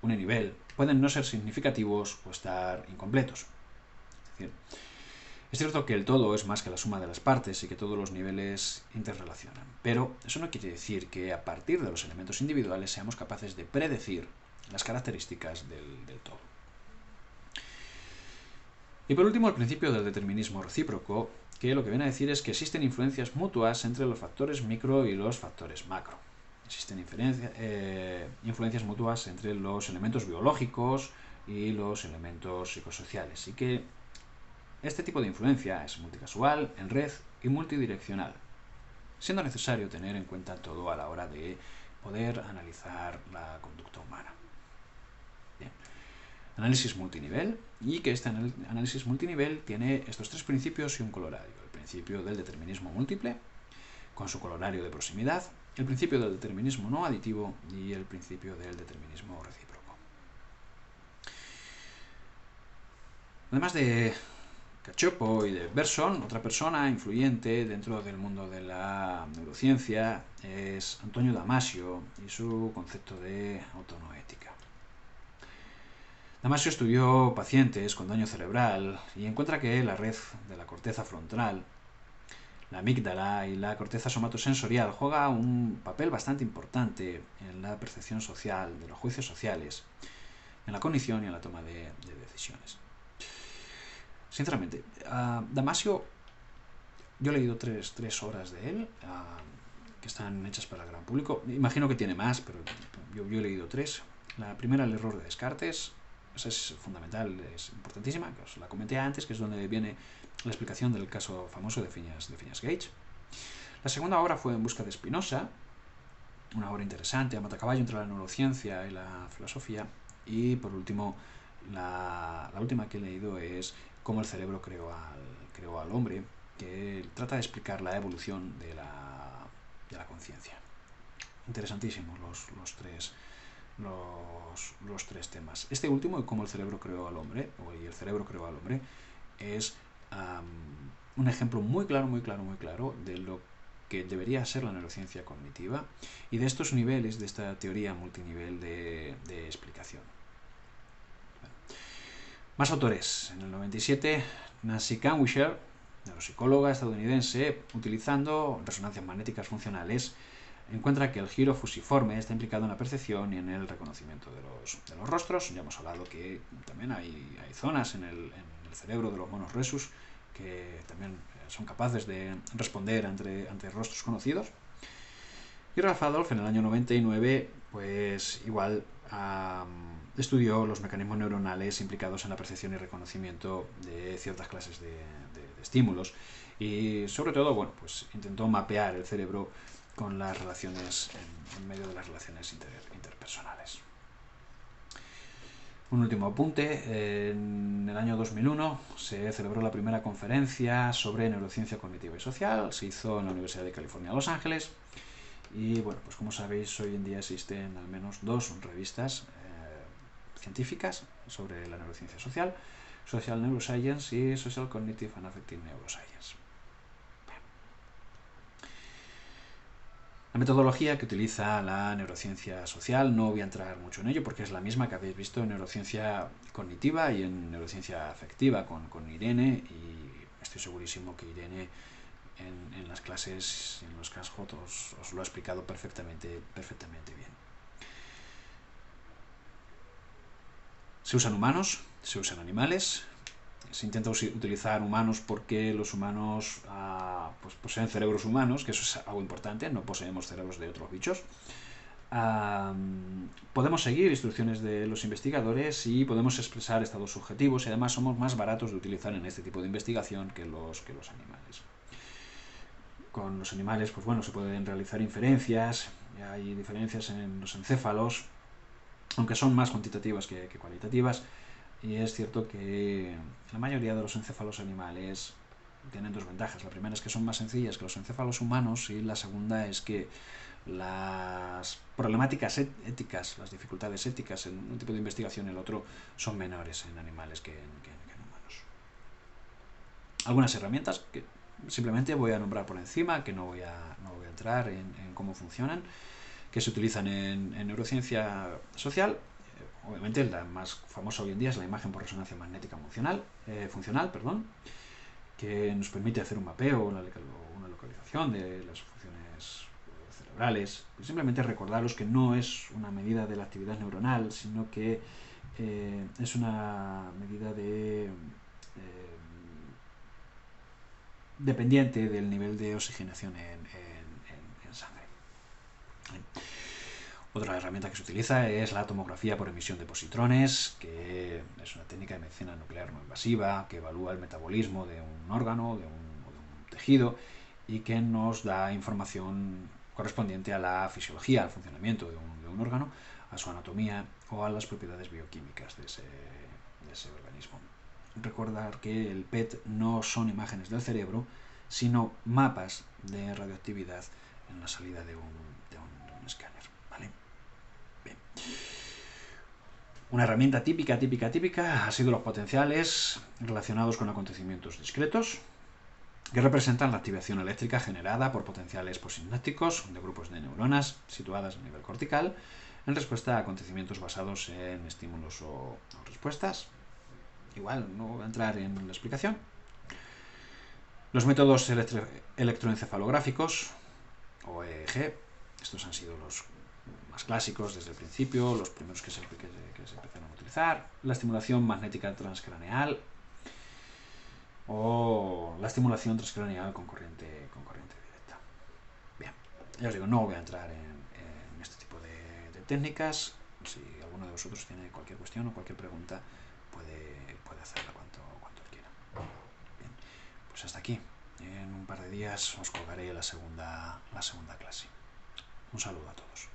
uninivel, pueden no ser significativos o estar incompletos. Es decir, es cierto que el todo es más que la suma de las partes y que todos los niveles interrelacionan, pero eso no quiere decir que a partir de los elementos individuales seamos capaces de predecir las características del todo. Y por último, el principio del determinismo recíproco, que lo que viene a decir es que existen influencias mutuas entre los factores micro y los factores macro. Existen influencias mutuas entre los elementos biológicos y los elementos psicosociales, y que este tipo de influencia es multicasual, en red y multidireccional, siendo necesario tener en cuenta todo a la hora de poder analizar la conducta humana. Bien. Análisis multinivel, y que este análisis multinivel tiene estos 3 principios y un corolario. El principio del determinismo múltiple, con su corolario de proximidad, el principio del determinismo no aditivo y el principio del determinismo recíproco. Además de Cacioppo y de Bergson, otra persona influyente dentro del mundo de la neurociencia es Antonio Damasio y su concepto de autonoética. Damasio estudió pacientes con daño cerebral y encuentra que la red de la corteza frontal, la amígdala y la corteza somatosensorial juega un papel bastante importante en la percepción social, de los juicios sociales, en la cognición y en la toma de decisiones. Sinceramente, Damasio, yo he leído tres obras de él, que están hechas para el gran público. Imagino que tiene más, pero yo he leído 3. La primera, El error de Descartes. Esa es fundamental, es importantísima, que os la comenté antes, que es donde viene la explicación del caso famoso de Phineas Gage. La segunda obra fue En busca de Spinoza, una obra interesante, a matacaballo entre la neurociencia y la filosofía. Y por último, la última que he leído es Cómo el cerebro creó al hombre, que trata de explicar la evolución de la conciencia. Interesantísimos los 3 temas. Este último, Cómo el cerebro creó al hombre, y el cerebro creó al hombre, es un ejemplo muy claro de lo que debería ser la neurociencia cognitiva y de estos niveles, de esta teoría multinivel de explicación. Bueno. Más autores. En el 97, Nancy Kantwisher, neuropsicóloga estadounidense, utilizando resonancias magnéticas funcionales, encuentra que el giro fusiforme está implicado en la percepción y en el reconocimiento de los rostros. Ya hemos hablado que también hay zonas en el cerebro de los monos rhesus que también son capaces de responder ante rostros conocidos. Y Ralph Adolph en el año 99 pues igual estudió los mecanismos neuronales implicados en la percepción y reconocimiento de ciertas clases de estímulos y sobre todo bueno, pues intentó mapear el cerebro con las relaciones en medio de las relaciones interpersonales. Un último apunte, en el año 2001 se celebró la primera conferencia sobre neurociencia cognitiva y social, se hizo en la Universidad de California, Los Ángeles, y bueno, pues como sabéis, hoy en día existen al menos 2 revistas científicas sobre la neurociencia social, Social Neuroscience y Social Cognitive and Affective Neuroscience. La metodología que utiliza la neurociencia social, no voy a entrar mucho en ello porque es la misma que habéis visto en neurociencia cognitiva y en neurociencia afectiva con Irene, y estoy segurísimo que Irene en las clases, en los cascos, os lo ha explicado perfectamente bien. Se usan humanos, se usan animales. Se intenta utilizar humanos porque los humanos pues poseen cerebros humanos, que eso es algo importante, no poseemos cerebros de otros bichos. Podemos seguir instrucciones de los investigadores y podemos expresar estados subjetivos, y además somos más baratos de utilizar en este tipo de investigación que los animales. Con los animales, pues bueno, se pueden realizar inferencias, hay diferencias en los encéfalos, aunque son más cuantitativas que cualitativas. Y es cierto que la mayoría de los encéfalos animales tienen 2 ventajas. La primera es que son más sencillas que los encéfalos humanos y la segunda es que las problemáticas éticas, las dificultades éticas en un tipo de investigación y el otro son menores en animales que en humanos. Algunas herramientas que simplemente voy a nombrar por encima, que no voy a entrar en cómo funcionan, que se utilizan en neurociencia social. Obviamente la más famosa hoy en día es la imagen por resonancia magnética funcional, que nos permite hacer un mapeo, una localización de las funciones cerebrales. Y simplemente recordaros que no es una medida de la actividad neuronal, sino que es una medida dependiente del nivel de oxigenación en sangre. Otra herramienta que se utiliza es la tomografía por emisión de positrones, que es una técnica de medicina nuclear no invasiva que evalúa el metabolismo de un órgano, de un tejido, y que nos da información correspondiente a la fisiología, al funcionamiento de un órgano, a su anatomía o a las propiedades bioquímicas de ese organismo. Recordar que el PET no son imágenes del cerebro, sino mapas de radioactividad en la salida de un escáner. ¿Vale? Bien. Una herramienta típica ha sido los potenciales relacionados con acontecimientos discretos, que representan la activación eléctrica generada por potenciales posinápticos de grupos de neuronas situadas a nivel cortical en respuesta a acontecimientos basados en estímulos o respuestas. Igual, no voy a entrar en la explicación. Los métodos electroencefalográficos, o EEG, estos han sido los más clásicos desde el principio, los primeros que se empezaron a utilizar. La estimulación magnética transcraneal o la estimulación transcraneal con corriente directa. Bien, ya os digo, no voy a entrar en este tipo de técnicas. Si alguno de vosotros tiene cualquier cuestión o cualquier pregunta, puede hacerla cuanto quiera. Bien, pues hasta aquí. En un par de días os colgaré la segunda clase. Un saludo a todos.